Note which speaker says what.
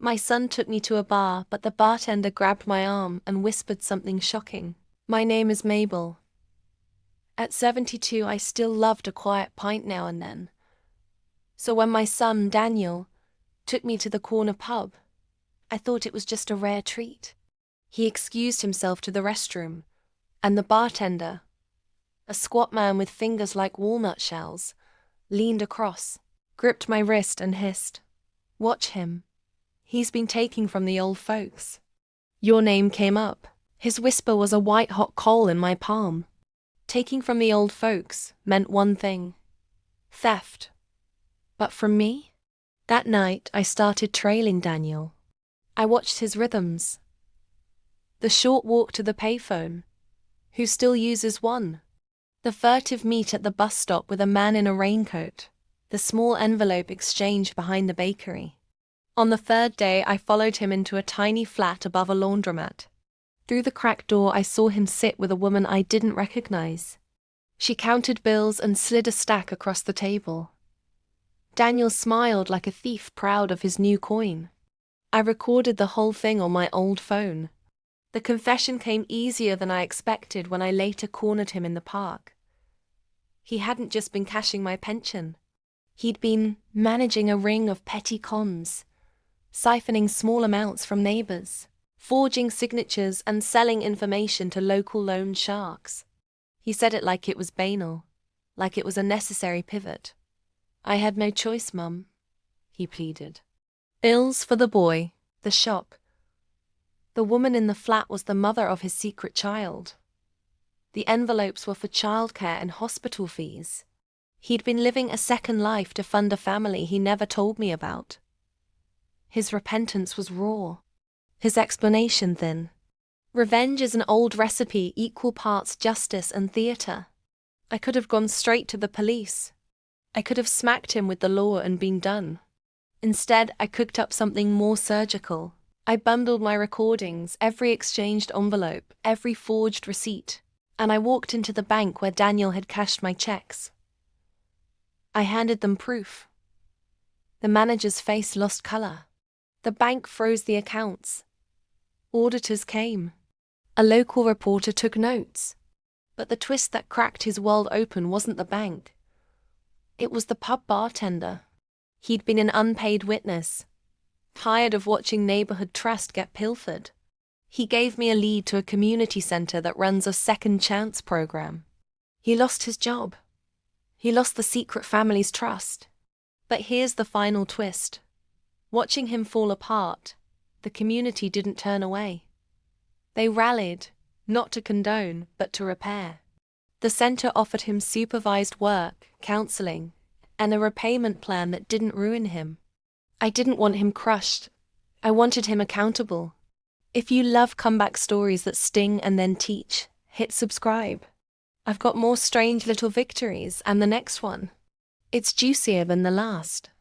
Speaker 1: My son took me to a bar, but the bartender grabbed my arm and whispered something shocking. My name is Mabel. At 72, I still loved a quiet pint now and then. So when my son, Daniel, took me to the corner pub, I thought it was just a rare treat. He excused himself to the restroom, and the bartender, a squat man with fingers like walnut shells, leaned across, gripped my wrist and hissed, "Watch him. He's been taking from the old folks." Your name came up. His whisper was a white-hot coal in my palm. Taking from the old folks meant one thing: theft. But from me? That night, I started trailing Daniel. I watched his rhythms. The short walk to the payphone. Who still uses one? The furtive meet at the bus stop with a man in a raincoat. The small envelope exchange behind the bakery. On the third day, I followed him into a tiny flat above a laundromat. Through the cracked door, I saw him sit with a woman I didn't recognize. She counted bills and slid a stack across the table. Daniel smiled like a thief proud of his new coin. I recorded the whole thing on my old phone. The confession came easier than I expected when I later cornered him in the park. He hadn't just been cashing my pension. He'd been managing a ring of petty cons, siphoning small amounts from neighbors, forging signatures and selling information to local loan sharks. He said it like it was banal, like it was a necessary pivot. "I had no choice, Mum," he pleaded. Bills for the boy, the shock. The woman in the flat was the mother of his secret child. The envelopes were for childcare and hospital fees. He'd been living a second life to fund a family he never told me about. His repentance was raw. His explanation thin. Revenge is an old recipe, equal parts justice and theater. I could have gone straight to the police. I could have smacked him with the law and been done. Instead, I cooked up something more surgical. I bundled my recordings, every exchanged envelope, every forged receipt, and I walked into the bank where Daniel had cashed my checks. I handed them proof. The manager's face lost color. The bank froze the accounts. Auditors came. A local reporter took notes. But the twist that cracked his world open wasn't the bank. It was the pub bartender. He'd been an unpaid witness, tired of watching neighborhood trust get pilfered. He gave me a lead to a community center that runs a second chance program. He lost his job. He lost the secret family's trust. But here's the final twist. Watching him fall apart, the community didn't turn away. They rallied, not to condone, but to repair. The center offered him supervised work, counseling, and a repayment plan that didn't ruin him. I didn't want him crushed. I wanted him accountable. If you love comeback stories that sting and then teach, hit subscribe. I've got more strange little victories, and the next one, it's juicier than the last.